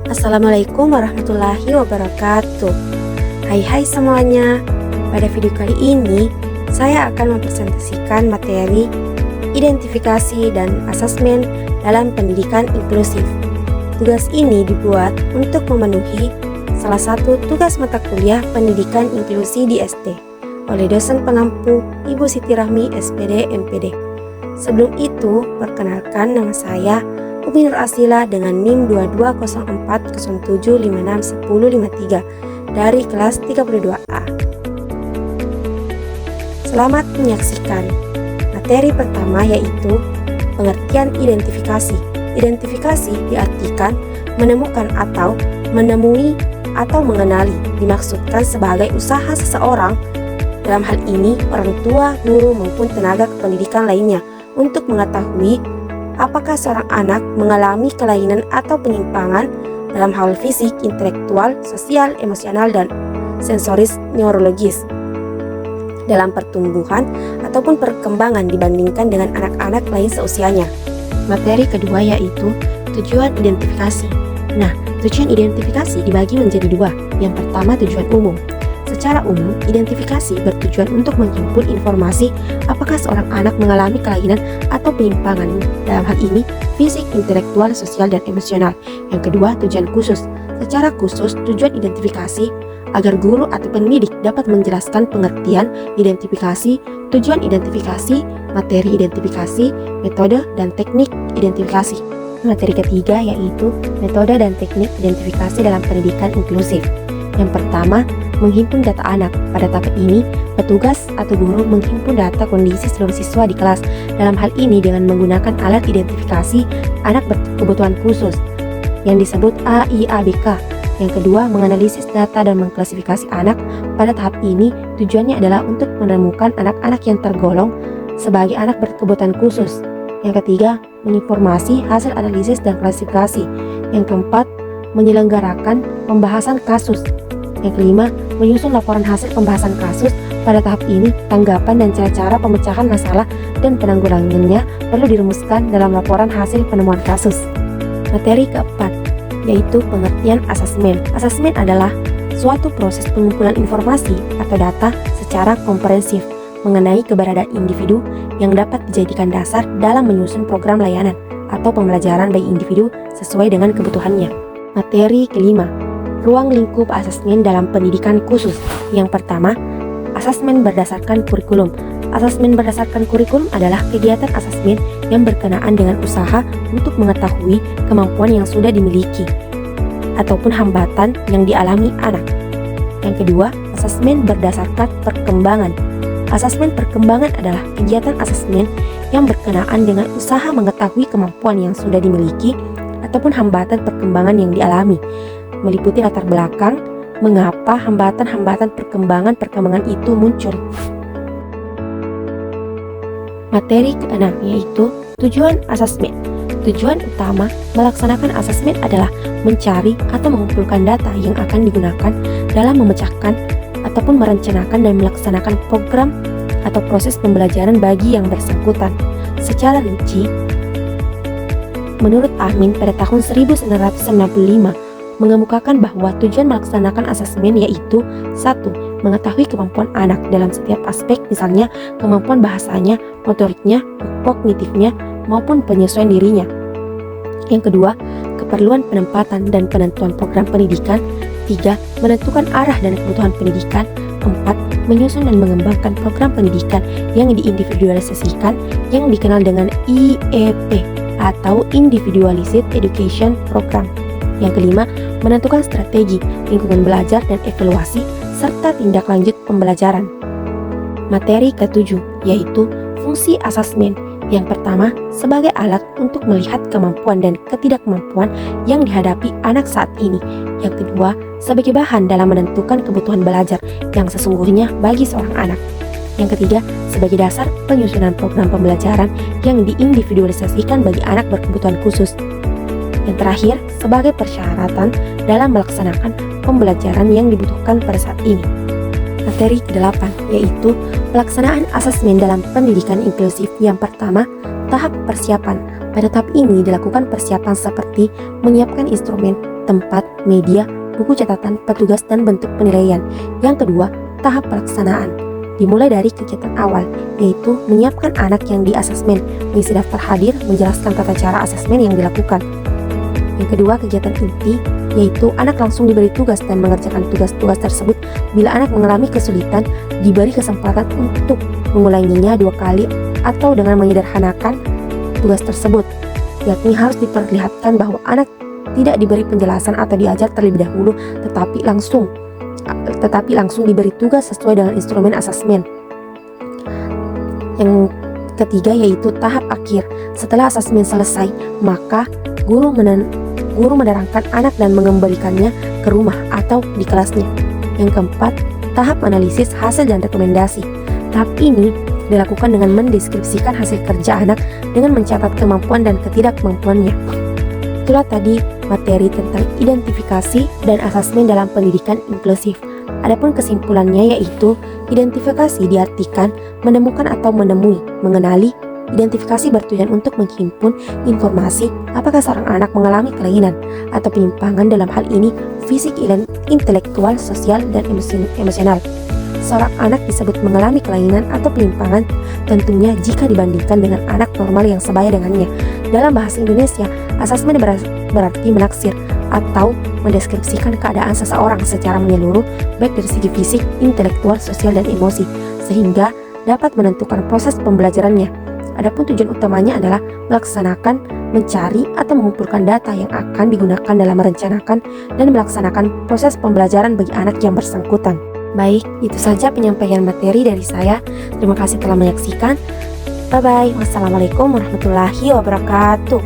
Assalamualaikum warahmatullahi wabarakatuh. Hai semuanya. Pada video kali ini saya akan mempresentasikan materi identifikasi dan asesmen dalam pendidikan inklusif. Tugas ini dibuat untuk memenuhi salah satu tugas mata kuliah pendidikan inklusi di SD oleh dosen pengampu Ibu Siti Rahmi SPD MPD. Sebelum itu, perkenalkan nama saya Umi Nur Asila dengan NIM 220407561053 dari kelas 32A. Selamat menyaksikan. Materi pertama yaitu pengertian identifikasi. Identifikasi diartikan menemukan atau menemui atau mengenali, dimaksudkan sebagai usaha seseorang, dalam hal ini orang tua, guru maupun tenaga kependidikan lainnya, untuk mengetahui apakah seorang anak mengalami kelainan atau penyimpangan dalam hal fisik, intelektual, sosial, emosional, dan sensoris neurologis dalam pertumbuhan ataupun perkembangan dibandingkan dengan anak-anak lain seusianya. Materi kedua yaitu tujuan identifikasi. Nah, tujuan identifikasi dibagi menjadi dua. Yang pertama, tujuan umum. Secara umum, identifikasi bertujuan untuk menghimpun informasi apakah seorang anak mengalami kelainan atau penyimpangan dalam hal ini fisik, intelektual, sosial, dan emosional. Yang kedua, tujuan khusus. Secara khusus, tujuan identifikasi agar guru atau pendidik dapat menjelaskan pengertian identifikasi, tujuan identifikasi, materi identifikasi, metode dan teknik identifikasi. Materi ketiga yaitu metode dan teknik identifikasi dalam pendidikan inklusif. Yang pertama, menghimpun data anak. Pada tahap ini, petugas atau guru menghimpun data kondisi seluruh siswa di kelas. Dalam hal ini dengan menggunakan alat identifikasi anak berkebutuhan khusus yang disebut AIABK. Yang kedua, menganalisis data dan mengklasifikasi anak. Pada tahap ini, tujuannya adalah untuk menemukan anak-anak yang tergolong sebagai anak berkebutuhan khusus. Yang ketiga, menginformasi hasil analisis dan klasifikasi. Yang keempat, menyelenggarakan pembahasan kasus. Yang kelima, menyusun laporan hasil pembahasan kasus. Pada tahap ini, tanggapan dan cara-cara pemecahan masalah dan penanggulangannya perlu dirumuskan dalam laporan hasil penemuan kasus. Materi keempat, yaitu pengertian asesmen. Asesmen adalah suatu proses pengumpulan informasi atau data secara komprehensif mengenai keberadaan individu yang dapat dijadikan dasar dalam menyusun program layanan atau pembelajaran bagi individu sesuai dengan kebutuhannya. Materi kelima, ruang lingkup asesmen dalam pendidikan khusus. Yang pertama, asesmen berdasarkan kurikulum. Asesmen berdasarkan kurikulum adalah kegiatan asesmen yang berkenaan dengan usaha untuk mengetahui kemampuan yang sudah dimiliki ataupun hambatan yang dialami anak. Yang kedua, asesmen berdasarkan perkembangan. Asesmen perkembangan adalah kegiatan asesmen yang berkenaan dengan usaha mengetahui kemampuan yang sudah dimiliki ataupun hambatan perkembangan yang dialami, meliputi latar belakang mengapa hambatan-hambatan perkembangan itu muncul. Materi keenam yaitu tujuan asesmen. Tujuan utama melaksanakan asesmen adalah mencari atau mengumpulkan data yang akan digunakan dalam memecahkan ataupun merencanakan dan melaksanakan program atau proses pembelajaran bagi yang bersangkutan. Secara rinci, menurut Amin pada tahun 1995 mengemukakan bahwa tujuan melaksanakan asesmen yaitu 1. Mengetahui kemampuan anak dalam setiap aspek, misalnya kemampuan bahasanya, motoriknya, kognitifnya, maupun penyesuaian dirinya. Yang kedua, keperluan penempatan dan penentuan program pendidikan. 3. Menentukan arah dan kebutuhan pendidikan. 4. Menyusun dan mengembangkan program pendidikan yang diindividualisasikan yang dikenal dengan IEP atau Individualized Education Program. Yang kelima, menentukan strategi, lingkungan belajar dan evaluasi, serta tindak lanjut pembelajaran. Materi ketujuh, yaitu fungsi asesmen. Yang pertama, sebagai alat untuk melihat kemampuan dan ketidakmampuan yang dihadapi anak saat ini. Yang kedua, sebagai bahan dalam menentukan kebutuhan belajar yang sesungguhnya bagi seorang anak. Yang ketiga, sebagai dasar penyusunan program pembelajaran yang diindividualisasikan bagi anak berkebutuhan khusus. Yang terakhir, sebagai persyaratan dalam melaksanakan pembelajaran yang dibutuhkan pada saat ini. Materi ke-8 yaitu pelaksanaan asesmen dalam pendidikan inklusif. Yang pertama, tahap persiapan. Pada tahap ini dilakukan persiapan seperti menyiapkan instrumen, tempat, media, buku catatan, petugas, dan bentuk penilaian. Yang kedua, tahap pelaksanaan. Dimulai dari kegiatan awal, yaitu menyiapkan anak yang diasesmen, mengisi daftar hadir, menjelaskan tata cara asesmen yang dilakukan. Yang kedua, kegiatan inti, yaitu anak langsung diberi tugas dan mengerjakan tugas-tugas tersebut. Bila anak mengalami kesulitan, diberi kesempatan untuk mengulanginya 2 kali atau dengan menyederhanakan tugas tersebut, yakni harus diperlihatkan bahwa anak tidak diberi penjelasan atau diajar terlebih dahulu, tetapi langsung diberi tugas sesuai dengan instrumen asesmen. Yang ketiga yaitu tahap akhir. Setelah asesmen selesai, maka guru menerangkan anak dan mengembalikannya ke rumah atau di kelasnya. Yang keempat, tahap analisis hasil dan rekomendasi. Tahap ini dilakukan dengan mendeskripsikan hasil kerja anak dengan mencatat kemampuan dan ketidakmampuannya. Itulah tadi materi tentang identifikasi dan asesmen dalam pendidikan inklusif. Adapun kesimpulannya yaitu identifikasi diartikan menemukan atau menemui, mengenali. Identifikasi bertujuan untuk menghimpun informasi apakah seorang anak mengalami kelainan atau penyimpangan dalam hal ini fisik, intelektual, sosial, dan emosional. Seorang anak disebut mengalami kelainan atau penyimpangan tentunya jika dibandingkan dengan anak normal yang sebaya dengannya. Dalam bahasa Indonesia, asesmen berarti menaksir atau mendeskripsikan keadaan seseorang secara menyeluruh, baik dari segi fisik, intelektual, sosial, dan emosi, sehingga dapat menentukan proses pembelajarannya. Adapun tujuan utamanya adalah melaksanakan, mencari, atau mengumpulkan data yang akan digunakan dalam merencanakan dan melaksanakan proses pembelajaran bagi anak yang bersangkutan. Baik, itu saja penyampaian materi dari saya. Terima kasih telah menyaksikan. Bye-bye. Wassalamualaikum warahmatullahi wabarakatuh.